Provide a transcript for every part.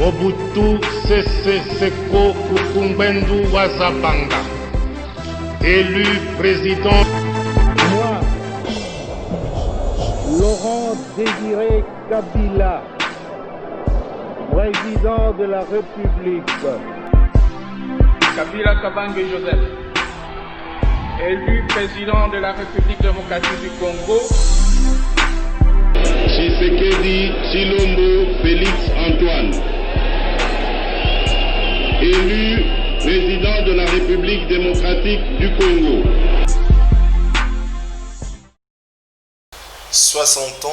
Mobutu Sese Seko Kukumbendu Wazabanga, élu président. Moi, Laurent Désiré Kabila, président de la République. Kabila Kabange Joseph, élu président de la République démocratique du Congo. Tshisekedi Tshilombo Félix Antoine, élu président de la République démocratique du Congo. 60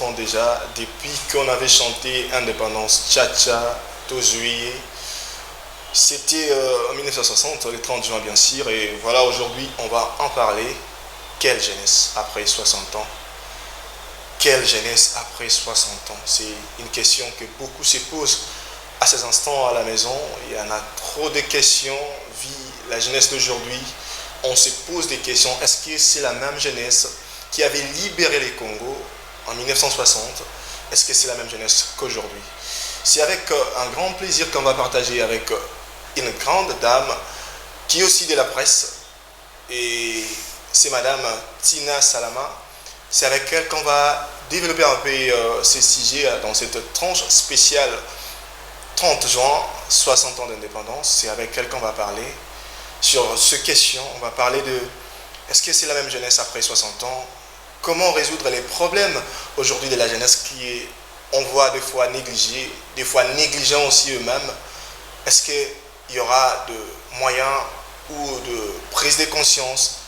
ans déjà, depuis qu'on avait chanté Indépendance Tcha-Tcha, 12 juillet. C'était en 1960, le 30 juin bien sûr, et voilà, aujourd'hui on va en parler. Quelle jeunesse après 60 ans? Quelle jeunesse après 60 ans? C'est une question que beaucoup se posent à ces instants à la maison. Il y en a trop de questions, la jeunesse d'aujourd'hui. On se pose des questions, est-ce que c'est la même jeunesse qui avait libéré les Congo en 1960? Est-ce que c'est la même jeunesse qu'aujourd'hui? C'est avec un grand plaisir qu'on va partager avec une grande dame qui est aussi de la presse, et c'est Madame Tina Salama. C'est avec elle qu'on va développer un peu ces sujets dans cette tranche spéciale 30 juin, 60 ans d'indépendance. C'est avec elle qu'on va parler sur ces questions. On va parler de est-ce que c'est la même jeunesse après 60 ans? Comment résoudre les problèmes aujourd'hui de la jeunesse qui est, on voit des fois négligée, des fois négligents aussi eux-mêmes? Est-ce qu'il y aura de moyens ou de prise de conscience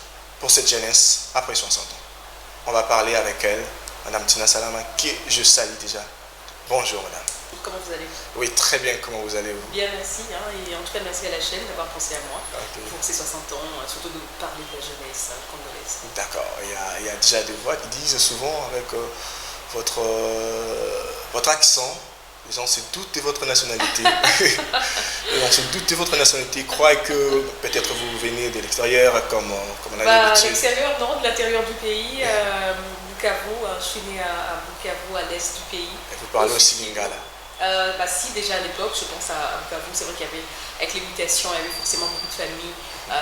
pour cette jeunesse après 60 ans? On va parler avec elle, Madame Tina Salama, que je salue déjà. Bonjour Madame. Comment vous allez? Oui, très bien, comment vous allez? Bien, merci. Et en tout cas, merci à la chaîne d'avoir pensé à moi pour ces 60 ans, surtout de parler de la jeunesse congolaise. D'accord. Il y a déjà des voix qui disent souvent avec votre accent, les gens se doutent de votre nationalité. Les gens se doutent de votre nationalité, croient que peut-être vous venez de l'extérieur comme on a l'habitude. L'extérieur, non, de l'intérieur du pays. Bukavu, je suis née à Bukavu, à l'est du pays. Et vous parlez aussi lingala? Si, déjà à l'époque, je pense à Bukavu, c'est vrai qu'il y avait, avec les mutations, il y avait forcément beaucoup de familles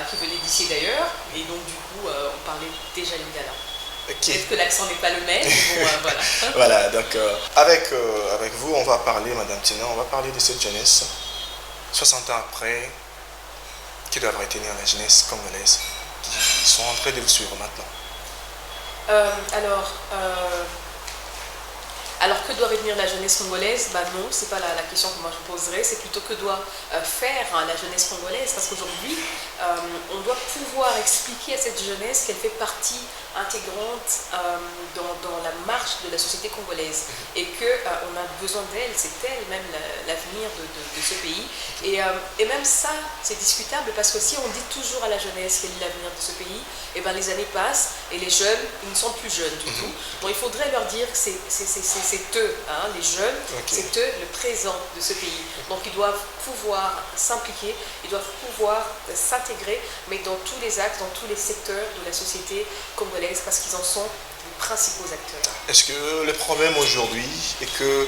qui venaient d'ici d'ailleurs, et donc du coup, on parlait déjà lingala. Okay. Peut-être que l'accent n'est pas le même, mais bon, voilà. Voilà, donc avec vous, on va parler, Madame Tina, on va parler de cette jeunesse, 60 ans après, qui doivent retenir la jeunesse congolaise, qui sont en train de vous suivre maintenant. Alors que doit retenir la jeunesse congolaise? Non, c'est pas la question que moi je poserais, c'est plutôt que doit faire la jeunesse congolaise, parce qu'aujourd'hui, on doit pouvoir expliquer à cette jeunesse qu'elle fait partie intégrante dans la marche de la société congolaise, et qu'on a besoin d'elle, c'est elle même l'avenir de ce pays. Et même ça, c'est discutable, parce que si on dit toujours à la jeunesse quel est l'avenir de ce pays, et les années passent, et les jeunes, ils ne sont plus jeunes du tout. Donc il faudrait leur dire que c'est eux, les jeunes, c'est eux le présent de ce pays. Donc ils doivent pouvoir s'impliquer, ils doivent pouvoir s'intégrer, mais dans tous les axes, dans tous les secteurs de la société congolaise, parce qu'ils en sont les principaux acteurs. Est-ce que le problème aujourd'hui est que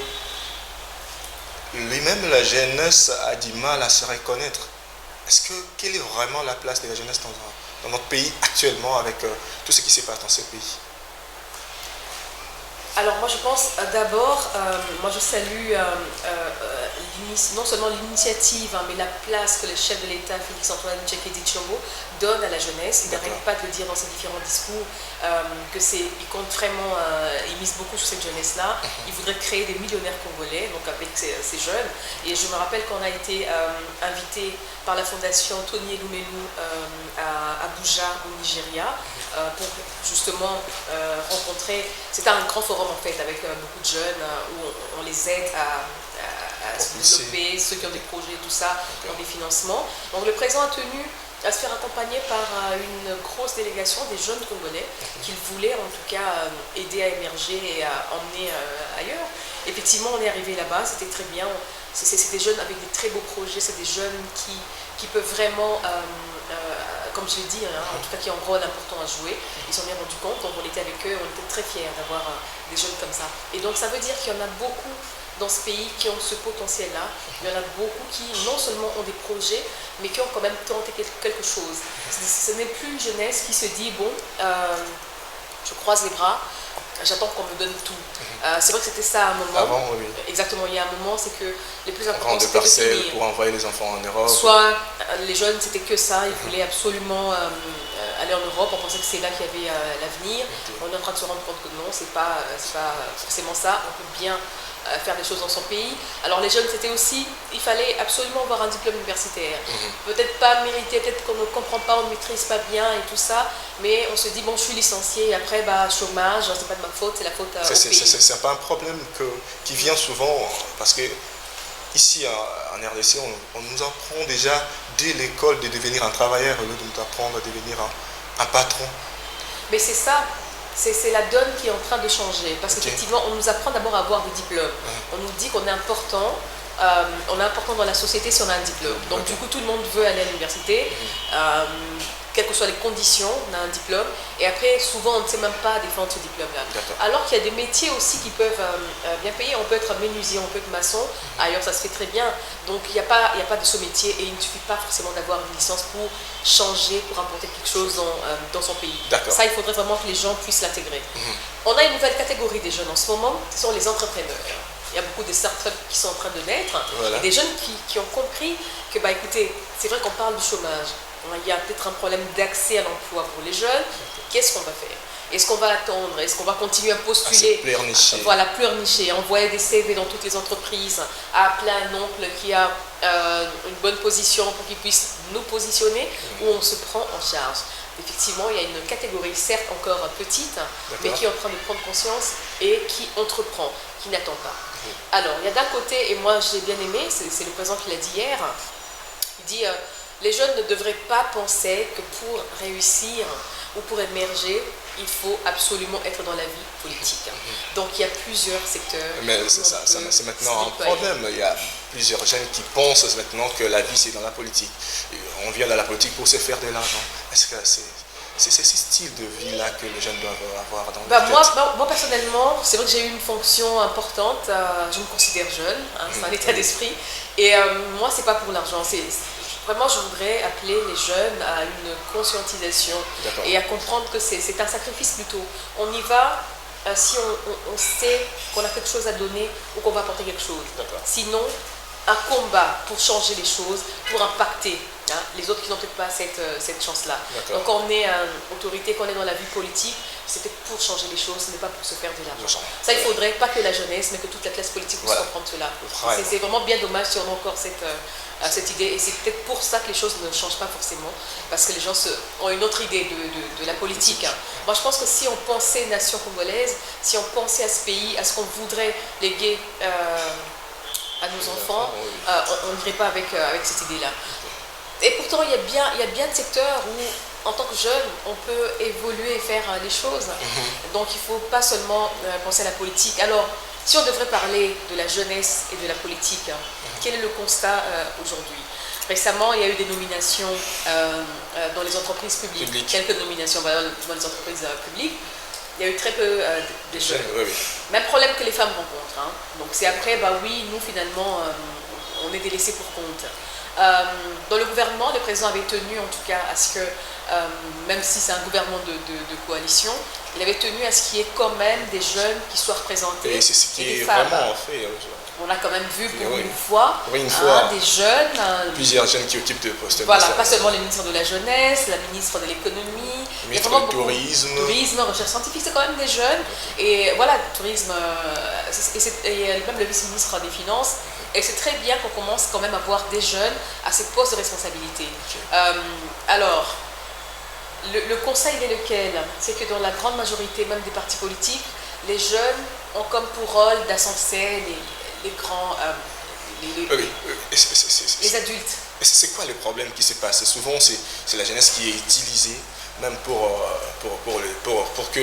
lui-même la jeunesse a du mal à se reconnaître? Quelle est vraiment la place de la jeunesse dans notre pays actuellement, avec tout ce qui se passe dans ce pays? Alors moi je pense d'abord, moi je salue non seulement l'initiative, mais la place que le chef de l'État, Félix-Antoine Tshisekedi Tshilombo, donne à la jeunesse. Il n'arrête pas de le dire dans ses différents discours, il compte vraiment, il mise beaucoup sur cette jeunesse-là. Il voudrait créer des millionnaires congolais, donc avec ces jeunes. Et je me rappelle qu'on a été invité par la fondation Tony Elumelu à Abuja, au Nigeria, pour justement rencontrer. C'était un grand forum en fait, avec beaucoup de jeunes où on les aide à se développer, ceux qui ont des projets, tout ça, dans des financements. Donc le président a tenu à se faire accompagner par une grosse délégation des jeunes Congolais qu'il voulait en tout cas aider à émerger et à emmener ailleurs. Effectivement, on est arrivé là-bas, c'était très bien. C'est des jeunes avec des très beaux projets, c'est des jeunes qui peuvent vraiment comme je l'ai dit, en tout cas qui ont un rôle important à jouer. Ils s'en sont bien rendus compte, donc on était avec eux, on était très fiers d'avoir des jeunes comme ça. Et donc ça veut dire qu'il y en a beaucoup dans ce pays qui ont ce potentiel-là. Il y en a beaucoup qui non seulement ont des projets, mais qui ont quand même tenté quelque chose. Ce n'est plus une jeunesse qui se dit, bon, je croise les bras, j'attends qu'on me donne tout. C'est vrai que c'était ça à un moment. Avant, oui. Exactement, il y a un moment, c'est que les plus On importants, rend de c'était de parcelles finir. pour envoyer les enfants en Europe. Soit les jeunes, c'était que ça, ils voulaient absolument aller en Europe, on pensait que c'est là qu'il y avait l'avenir. On est en train de se rendre compte que non, c'est pas forcément ça, on peut bien faire des choses dans son pays. Alors les jeunes, c'était aussi, il fallait absolument avoir un diplôme universitaire. Peut-être pas mérité, peut-être qu'on ne comprend pas, on ne maîtrise pas bien et tout ça, mais on se dit, bon, je suis licencié, et après, chômage, c'est pas de ma faute, c'est la faute au pays. C'est pas un problème qui vient souvent, parce que ici en RDC, on nous apprend déjà dès l'école de devenir un travailleur, au lieu de nous apprendre à devenir un patron. Mais c'est ça. C'est la donne qui est en train de changer. Parce qu'effectivement, on nous apprend d'abord à avoir des diplômes. On nous dit qu'on est important. On est important dans la société si on a un diplôme. Donc du coup, tout le monde veut aller à l'université. Quelles que soient les conditions, on a un diplôme. Et après, souvent, on ne sait même pas défendre ce diplôme-là. Alors qu'il y a des métiers aussi qui peuvent bien payer. On peut être menuisier, on peut être maçon. Ailleurs, ça se fait très bien. Donc, il n'y a pas de ce métier. Et il ne suffit pas forcément d'avoir une licence pour changer, pour apporter quelque chose dans son pays. Ça, il faudrait vraiment que les gens puissent l'intégrer. On a une nouvelle catégorie des jeunes en ce moment. Ce sont les entrepreneurs. Il y a beaucoup de startups qui sont en train de naître. Et des jeunes qui ont compris que, écoutez, c'est vrai qu'on parle du chômage. Il y a peut-être un problème d'accès à l'emploi pour les jeunes. Qu'est-ce qu'on va faire? Est-ce qu'on va attendre? Est-ce qu'on va continuer à postuler? Voilà, pleurnicher, envoyer des CV dans toutes les entreprises, à appeler un oncle qui a une bonne position pour qu'il puisse nous positionner, ou on se prend en charge? Effectivement, il y a une catégorie, certes encore petite, mais qui est en train de prendre conscience et qui entreprend, qui n'attend pas. Alors, il y a d'un côté, et moi je l'ai bien aimé, c'est le président qui l'a dit hier, il dit les jeunes ne devraient pas penser que pour réussir ou pour émerger, il faut absolument être dans la vie politique. Donc il y a plusieurs secteurs. Mais c'est maintenant un problème. Il y a plusieurs jeunes qui pensent maintenant que la vie c'est dans la politique. On vient dans la politique pour se faire de l'argent. Est-ce que c'est ce style de vie-là que les jeunes doivent avoir dans le tête? Moi personnellement, c'est vrai que j'ai eu une fonction importante. Je me considère jeune, c'est un état d'esprit. Et moi, c'est pas pour l'argent. Vraiment, je voudrais appeler les jeunes à une conscientisation et à comprendre que c'est un sacrifice plutôt. On y va si on sait qu'on a quelque chose à donner ou qu'on va apporter quelque chose. Sinon, un combat pour changer les choses, pour impacter les autres qui n'ont peut-être pas cette chance-là. Donc on est une autorité, qu'on est dans la vie politique, c'était pour changer les choses, ce n'est pas pour se faire de l'argent. Ça, il ne faudrait pas que la jeunesse, mais que toute la classe politique puisse comprendre cela. C'est vraiment bien dommage si on a encore cette idée, et c'est peut-être pour ça que les choses ne changent pas forcément, parce que les gens ont une autre idée de la politique. Moi, je pense que si on pensait nation congolaise, si on pensait à ce pays, à ce qu'on voudrait léguer à nos enfants, on n'irait pas avec cette idée-là. Et pourtant, il y a bien de secteurs où, en tant que jeune, on peut évoluer et faire les choses. Donc, il ne faut pas seulement penser à la politique. Alors, si on devrait parler de la jeunesse et de la politique, quel est le constat aujourd'hui? Récemment, il y a eu des nominations dans les entreprises publiques. Quelques nominations dans les entreprises publiques. Il y a eu très peu de jeunes. Même problème que les femmes rencontrent. Donc c'est après, nous finalement, on est délaissés pour compte. Dans le gouvernement, le président avait tenu en tout cas à ce que, même si c'est un gouvernement de coalition, il avait tenu à ce qu'il y ait quand même des jeunes qui soient représentés. Et c'est ce qui est vraiment fait. On a quand même vu pour une fois des jeunes. Plusieurs jeunes qui occupent de postes. Voilà, pas seulement les ministres de la jeunesse, la ministre de l'économie, le ministre du tourisme, recherche scientifique, c'est quand même des jeunes. Et voilà, tourisme, et même le vice-ministre des Finances. Et c'est très bien qu'on commence quand même à voir des jeunes à ces postes de responsabilité. Alors, le conseil est lequel? C'est que dans la grande majorité même des partis politiques, les jeunes ont comme pour rôle d'ascenser les grands, les adultes. C'est quoi le problème qui se passe? Souvent, c'est la jeunesse qui est utilisée, même pour que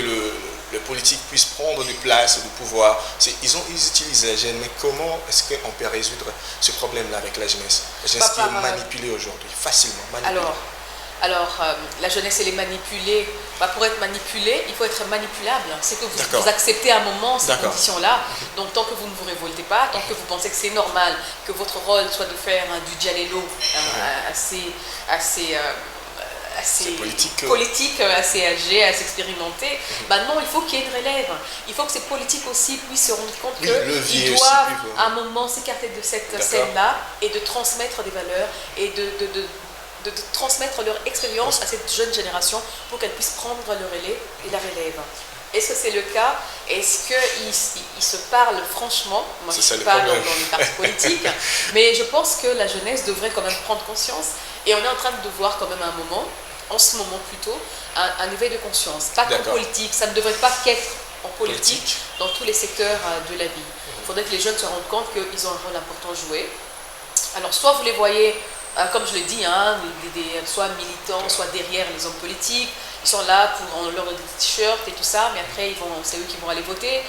le politique puisse prendre de place, de pouvoir. Ils utilisent la jeunesse, mais comment est-ce qu'on peut résoudre ce problème-là avec la jeunesse? La jeunesse qui est manipulée aujourd'hui, facilement manipulée. Alors, Alors, la jeunesse, elle est manipulée. Pour être manipulée, il faut être manipulable. C'est que vous acceptez à un moment ces conditions-là. Donc, tant que vous ne vous révoltez pas, tant que vous pensez que c'est normal, que votre rôle soit de faire du dialélo assez politique, assez âgé, assez expérimenté. Non, il faut qu'il y ait une relève. Il faut que ces politiques aussi puissent se rendre compte qu'ils doivent à un moment s'écarter de cette scène-là et de transmettre des valeurs et de transmettre leur expérience à cette jeune génération pour qu'elle puisse prendre le relais et la relève. Est-ce que c'est le cas? Est-ce qu'ils se parlent franchement? Moi, je ne suis pas dans les partis politiques, mais je pense que la jeunesse devrait quand même prendre conscience. Et on est en train de voir quand même un moment, en ce moment plutôt, un éveil de conscience. Pas qu'en politique, ça ne devrait pas qu'être en politique, dans tous les secteurs de la vie. Il faudrait que les jeunes se rendent compte qu'ils ont un rôle important à jouer. Alors, soit vous les voyez, comme je l'ai dit, soit militants, soit derrière les hommes politiques. Ils sont là pour leur t-shirt et tout ça, mais après, c'est eux qui vont aller voter.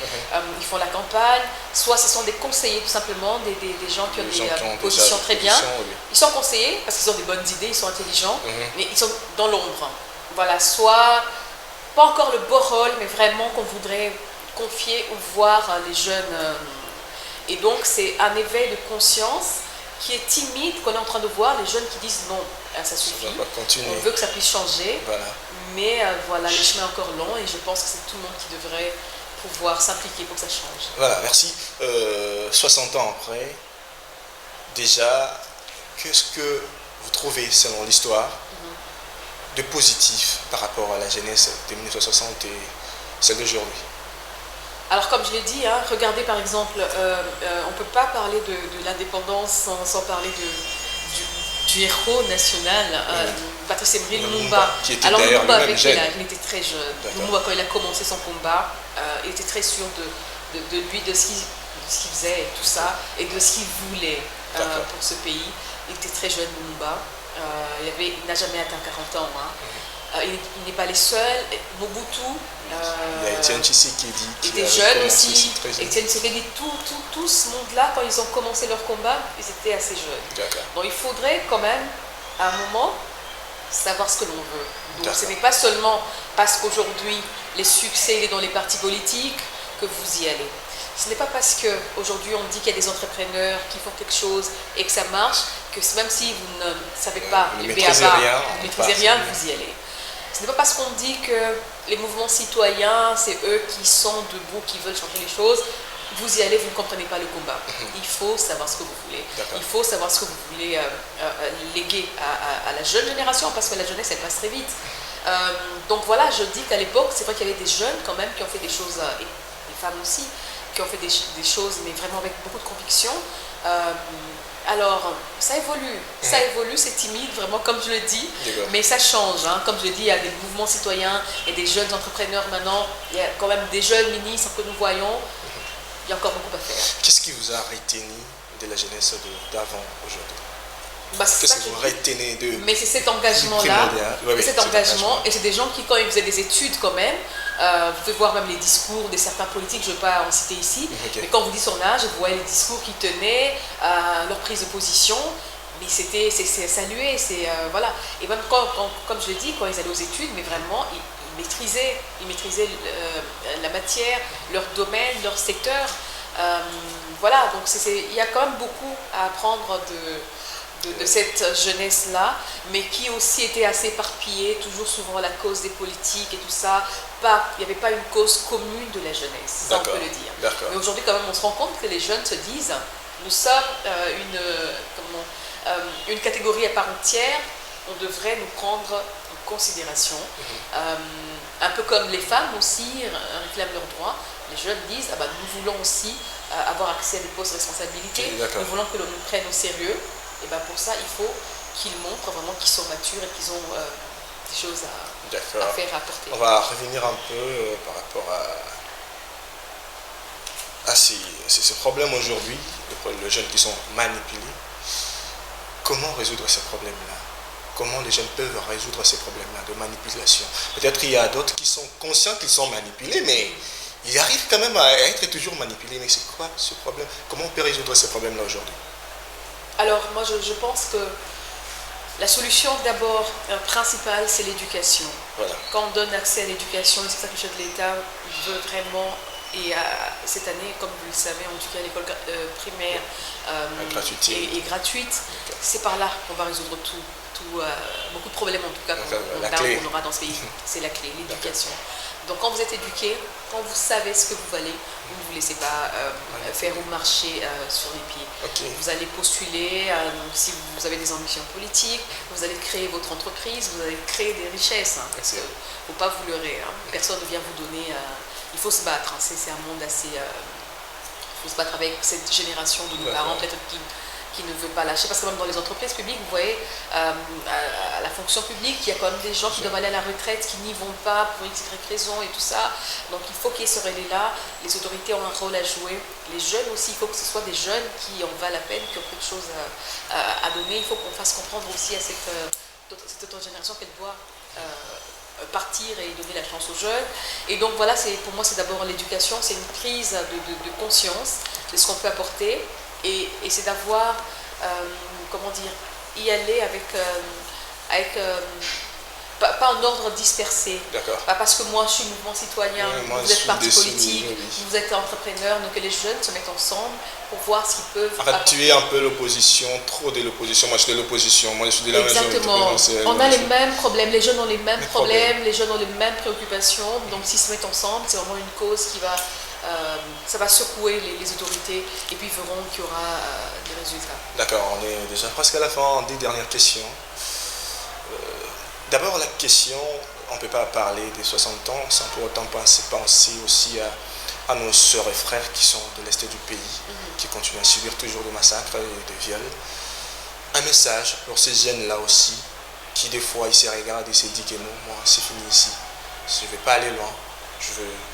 Ils font la campagne. Soit ce sont des conseillers, tout simplement, des gens qui ont des positions très bien. Ils sont conseillers parce qu'ils ont des bonnes idées, ils sont intelligents, mais ils sont dans l'ombre. Voilà, soit pas encore le beau rôle, mais vraiment qu'on voudrait confier ou voir les jeunes. Et donc, c'est un éveil de conscience qui est timide, qu'on est en train de voir, les jeunes qui disent non, ça suffit, on veut que ça puisse changer, mais voilà, le chemin est encore long et je pense que c'est tout le monde qui devrait pouvoir s'impliquer pour que ça change. Voilà, merci. 60 ans après, déjà, qu'est-ce que vous trouvez, selon l'histoire, de positif par rapport à la jeunesse de 1960 et celle d'aujourd'hui? Alors comme je l'ai dit, regardez par exemple, on ne peut pas parler de l'indépendance sans parler du héros national, Patrice Emery Lumumba. Alors Lumumba, il était très jeune. Lumumba, quand il a commencé son combat, il était très sûr de lui, de ce qu'il faisait, et tout ça, et de ce qu'il voulait pour ce pays. Il était très jeune, Lumumba. Il n'a jamais atteint 40 ans. Il n'est pas les seuls. Mobutu, il y a Étienne Tshisekedi qui était jeune aussi. Étienne Tshisekedi, tout ce monde-là, quand ils ont commencé leur combat, ils étaient assez jeunes. Donc il faudrait quand même, à un moment, savoir ce que l'on veut. Donc ce n'est pas seulement parce qu'aujourd'hui, les succès il est dans les partis politiques que vous y allez. Ce n'est pas parce qu'aujourd'hui on dit qu'il y a des entrepreneurs qui font quelque chose et que ça marche, que même si vous ne savez pas les BABA, vous ne maîtrisez rien, vous y allez. Ce n'est pas parce qu'on dit que les mouvements citoyens, c'est eux qui sont debout, qui veulent changer les choses, vous y allez, vous ne comprenez pas le combat. Il faut savoir ce que vous voulez. Il faut savoir ce que vous voulez léguer à la jeune génération, parce que la jeunesse, elle passe très vite. Donc voilà, je dis qu'à l'époque, c'est vrai qu'il y avait des jeunes quand même qui ont fait des choses, et des femmes aussi, qui ont fait des choses, mais vraiment avec beaucoup de conviction. Alors, ça évolue, c'est timide, vraiment, comme je le dis, mais ça change. Comme je le dis, il y a des mouvements citoyens, il y a des jeunes entrepreneurs maintenant, il y a quand même des jeunes ministres que nous voyons. Il y a encore beaucoup à faire. Qu'est-ce qui vous a retenu de la jeunesse d'avant aujourd'hui? Qu'est-ce que vous retenez de... Mais c'est cet engagement-là, et c'est des gens qui, quand ils faisaient des études quand même, vous pouvez voir même les discours de certains politiques, je ne vais pas en citer ici, mais quand vous dites son âge, vous voyez les discours qu'ils tenaient, leur prise de position, mais c'est salué, voilà. Et même comme je l'ai dit, quand ils allaient aux études, mais vraiment, ils maîtrisaient la matière, leur domaine, leur secteur. Voilà, donc il y a quand même beaucoup à apprendre de cette jeunesse-là, mais qui aussi était assez éparpillée, toujours souvent la cause des politiques et tout ça. Il n'y avait pas une cause commune de la jeunesse, ça on peut le dire. Mais aujourd'hui, quand même, on se rend compte que les jeunes se disent, nous sommes une catégorie à part entière, on devrait nous prendre en considération. Un peu comme les femmes aussi réclament leurs droits, les jeunes disent, nous voulons aussi avoir accès à des postes de responsabilité, nous voulons que l'on nous prenne au sérieux. Et pour ça, il faut qu'ils montrent vraiment qu'ils sont matures et qu'ils ont des choses à faire, à apporter. On va revenir un peu par rapport à ces problèmes aujourd'hui, les jeunes qui sont manipulés. Comment résoudre ces problèmes-là? Comment les jeunes peuvent résoudre ces problèmes-là de manipulation? Peut-être qu'il y a d'autres qui sont conscients qu'ils sont manipulés, mais ils arrivent quand même à être toujours manipulés. Mais c'est quoi ce problème? Comment on peut résoudre ces problèmes-là aujourd'hui? Alors, moi, je pense que La solution d'abord principale, c'est l'éducation. Voilà. Quand on donne accès à l'éducation, et c'est ça que le chef de l'État veut vraiment, et cette année, comme vous le savez, en tout cas l'école primaire est gratuite, c'est par là qu'on va résoudre beaucoup de problèmes en tout cas qu'on aura dans ce pays. C'est la clé, l'éducation. Donc quand vous êtes éduqué, quand vous savez ce que vous valez, vous ne vous laissez pas faire ou marcher sur les pieds. Okay. Vous allez postuler, si vous avez des ambitions politiques, vous allez créer votre entreprise, vous allez créer des richesses. Parce qu'il ne faut pas vous leurrer. Personne ne vient vous donner... il faut se battre. C'est un monde assez... il faut se battre avec cette génération de nos parents, peut-être qui ne veut pas lâcher, parce que même dans les entreprises publiques, vous voyez, à la fonction publique, il y a quand même des gens qui doivent aller à la retraite, qui n'y vont pas pour x, y raison et tout ça. Donc il faut qu'il y ait ce relais-là. Les autorités ont un rôle à jouer. Les jeunes aussi, il faut que ce soit des jeunes qui en valent la peine, qui ont quelque chose à donner. Il faut qu'on fasse comprendre aussi à cette autre génération qu'elle doit partir et donner la chance aux jeunes. Et donc voilà, pour moi, c'est d'abord l'éducation, c'est une prise de conscience de ce qu'on peut apporter. Et c'est d'avoir, comment dire, y aller avec pas en ordre dispersé. Pas parce que moi je suis mouvement citoyen, vous êtes parti politique, vous êtes entrepreneur, donc que les jeunes se mettent ensemble pour voir ce qu'ils peuvent. En fait, tu es un peu l'opposition, trop de l'opposition. Moi je suis de l'opposition, moi je suis de la Exactement. On a les mêmes problèmes, les jeunes ont les mêmes problèmes, les jeunes ont les mêmes préoccupations. Donc s'ils se mettent ensemble, c'est vraiment une cause qui va. Ça va secouer les autorités et puis ils verront qu'il y aura des résultats. D'accord, on est déjà presque à la fin des dernières questions. D'abord la question, on ne peut pas parler des 60 ans sans pour autant penser aussi à nos sœurs et frères qui sont de l'Est du pays, qui continuent à subir toujours des massacres et des viols. Un message pour ces jeunes-là aussi, qui des fois ils se regardent et se disent que non, moi c'est fini ici, je ne vais pas aller loin.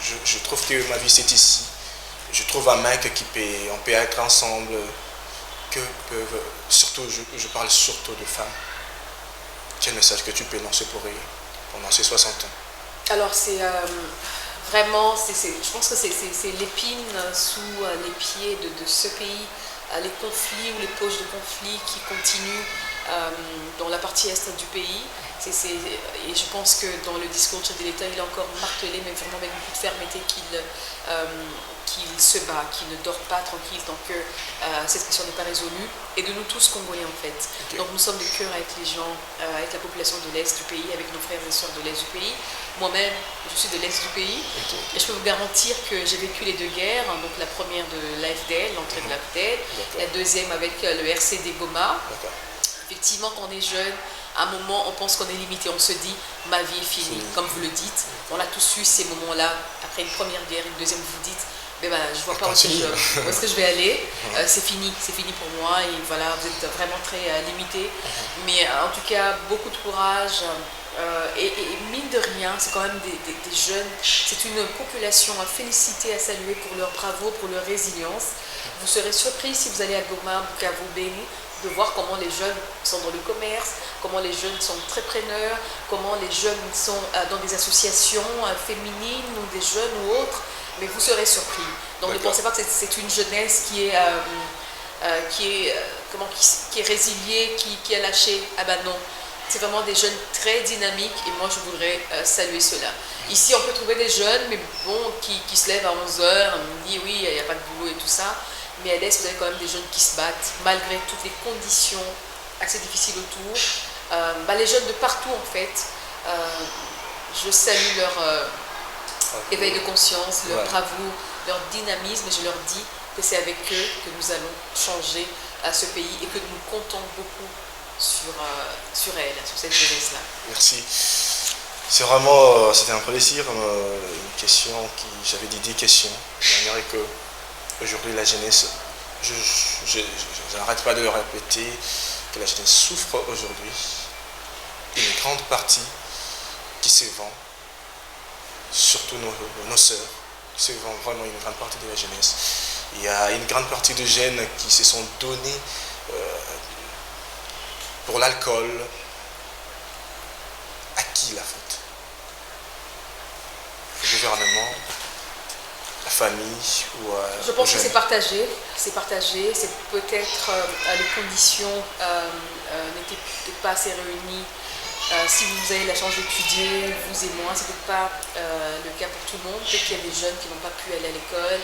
Je trouve que ma vie c'est ici. Je trouve un mec on peut être ensemble, surtout, je parle surtout de femmes. Quel message que tu peux lancer pour eux pendant ces 60 ans? Alors c'est vraiment, je pense que c'est l'épine sous les pieds de ce pays, les conflits ou les poches de conflits qui continuent dans la partie est du pays. Et je pense que dans le discours du chef de l'État, il a encore martelé, mais vraiment avec beaucoup de fermeté, qu'il se bat, qu'il ne dort pas tranquille tant que cette question n'est pas résolue. Et de nous tous Congolais en fait. Okay. Donc nous sommes de cœur avec les gens, avec la population de l'Est du pays, avec nos frères et sœurs de l'Est du pays. Moi-même, je suis de l'Est du pays. Et je peux vous garantir que j'ai vécu les deux guerres. Donc la première de l'AFDL, l'entrée de l'AFDL. La deuxième avec le RCD Goma. Effectivement, quand on est jeune, à un moment, on pense qu'on est limité, on se dit « ma vie est finie », comme vous le dites. On a tous eu ces moments-là, après une première guerre, une deuxième, vous dites « je ne vois pas où est-ce que je vais aller, c'est fini pour moi » et voilà, vous êtes vraiment très limité. Mais en tout cas, beaucoup de courage et mine de rien, c'est quand même des jeunes, c'est une population à féliciter, à saluer pour leur bravoure, pour leur résilience. Vous serez surpris si vous allez à Goma, Bukavu, Beni, de voir comment les jeunes sont dans le commerce, comment les jeunes sont très preneurs, comment les jeunes sont dans des associations féminines ou des jeunes ou autres, mais vous serez surpris. Donc ne pensez pas que c'est une jeunesse qui est résiliée, qui a lâché. Ah ben non, c'est vraiment des jeunes très dynamiques et moi je voudrais saluer cela. Ici on peut trouver des jeunes, mais bon, qui se lèvent à 11h, on dit oui, il n'y a pas de boulot et tout ça. Mais à l'Est, vous avez quand même des jeunes qui se battent, malgré toutes les conditions assez difficiles autour. Les jeunes de partout, en fait, je salue leur éveil de conscience, leur bravoure, leur dynamisme, et je leur dis que c'est avec eux que nous allons changer ce pays et que nous comptons beaucoup sur elle, sur cette jeunesse-là. Merci. C'est vraiment, c'était un plaisir, une question j'avais dit 10 questions. J'aimerais que aujourd'hui, la jeunesse, je n'arrête pas de le répéter, que la jeunesse souffre aujourd'hui. Une grande partie qui se vend, surtout nos sœurs, qui se vend vraiment une grande partie de la jeunesse. Il y a une grande partie de jeunes qui se sont donnés pour l'alcool. À qui la faute? Le gouvernement, famille ou Je pense que jeunes? c'est partagé. C'est partagé. C'est peut-être les conditions n'étaient peut-être pas assez réunies. Si vous avez la chance d'étudier, vous et moi, c'est peut-être pas le cas pour tout le monde. Peut-être qu'il y a des jeunes qui n'ont pas pu aller à l'école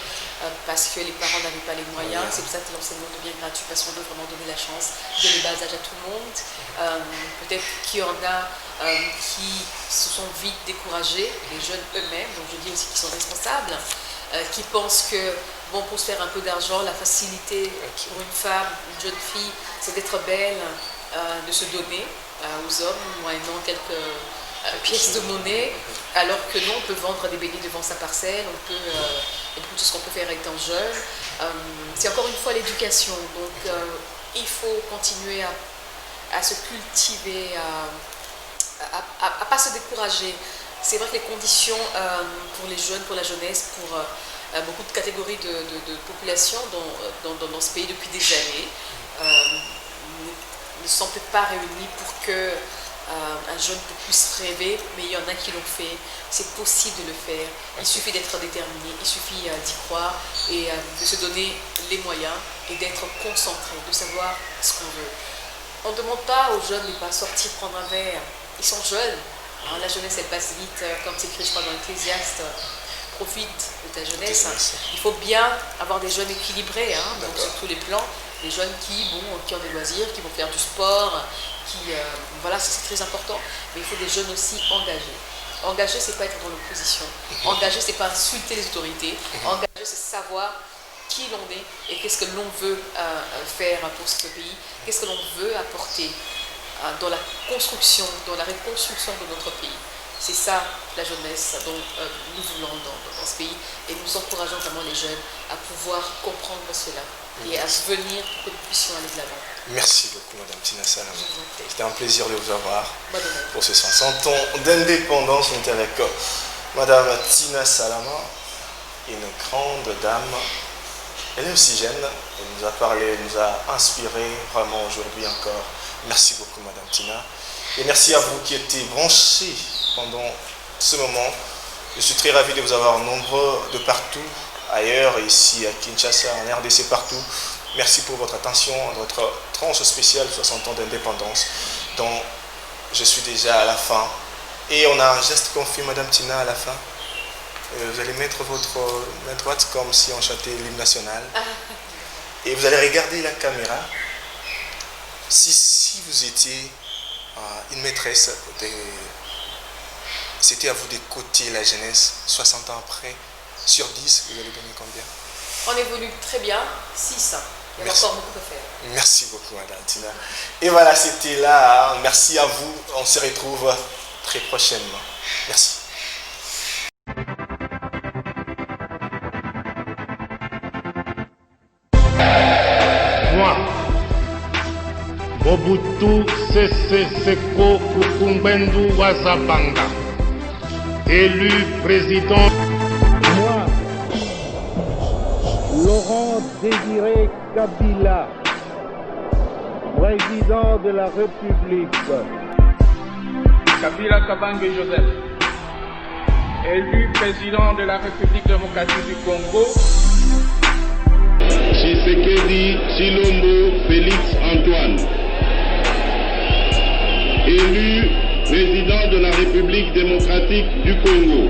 parce que les parents n'avaient pas les moyens. C'est pour ça que l'enseignement devient gratuit, parce qu'on veut vraiment donner la chance de le bas âge à tout le monde. Peut-être qu'il y en a qui se sont vite découragés, les jeunes eux-mêmes, donc je dis aussi qu'ils sont responsables, qui pensent que bon, pour se faire un peu d'argent, la facilité pour une femme, une jeune fille, c'est d'être belle, de se donner aux hommes, moyennant quelques pièces de monnaie, alors que non, on peut vendre des beignets devant sa parcelle, on peut, il y a beaucoup de choses qu'on peut faire étant jeune. C'est encore une fois l'éducation, donc il faut continuer à se cultiver, à pas se décourager. C'est vrai que les conditions pour les jeunes, pour la jeunesse, pour beaucoup de catégories de population dans ce pays depuis des années ne sont peut-être pas réunies pour que un jeune puisse rêver, mais il y en a qui l'ont fait. C'est possible de le faire. Il suffit d'être déterminé, il suffit d'y croire et de se donner les moyens et d'être concentré, de savoir ce qu'on veut. On ne demande pas aux jeunes de ne pas sortir prendre un verre. Ils sont jeunes. Hein, la jeunesse, elle passe vite, comme c'est écrit, je crois, dans l'Ecclésiaste. Profite de ta jeunesse. Il faut bien avoir des jeunes équilibrés, hein, donc sur tous les plans. Des jeunes qui ont des loisirs, qui vont faire du sport, voilà, c'est très important. Mais il faut des jeunes aussi engagés. Engagé, c'est pas être dans l'opposition. Engagé, c'est pas insulter les autorités. Engagé, c'est savoir qui l'on est et qu'est-ce que l'on veut faire pour ce pays, qu'est-ce que l'on veut apporter dans la construction, dans la reconstruction de notre pays. C'est ça la jeunesse dont nous voulons dans ce pays et nous encourageons vraiment les jeunes à pouvoir comprendre cela et à venir pour que nous puissions aller de l'avant. Merci beaucoup, Madame Tina Salama. C'était un plaisir de vous avoir pour ces 60 ans d'indépendance. On était avec Madame Tina Salama, une grande dame. Elle est aussi jeune, elle nous a parlé, elle nous a inspiré vraiment aujourd'hui encore. Merci beaucoup, Madame Tina. Et merci à vous qui étiez branchés pendant ce moment. Je suis très ravi de vous avoir nombreux de partout, ailleurs, ici à Kinshasa, en RDC, partout. Merci pour votre attention à notre tranche spéciale 60 ans d'indépendance, dont je suis déjà à la fin. Et on a un geste qu'on fait, Madame Tina, à la fin. Vous allez mettre votre main droite comme si on chantait l'hymne national. Et vous allez regarder la caméra. Si vous étiez une maîtresse, c'était à vous d'écouter la jeunesse 60 ans après. Sur 10, vous allez donner combien? On évolue très bien, 6. Il y a encore beaucoup à faire. Merci beaucoup, Madame Tina. Et voilà, c'était là. Merci à vous. On se retrouve très prochainement. Merci. Moi, Mobutu Sese Seko Kukumbendu Wazabanga, élu président. Moi, Laurent Désiré Kabila, président de la République. Kabila Kabange Joseph, élu président de la République démocratique du Congo. Tshisekedi Tshilombo Félix Antoine, élu président de la République démocratique du Congo.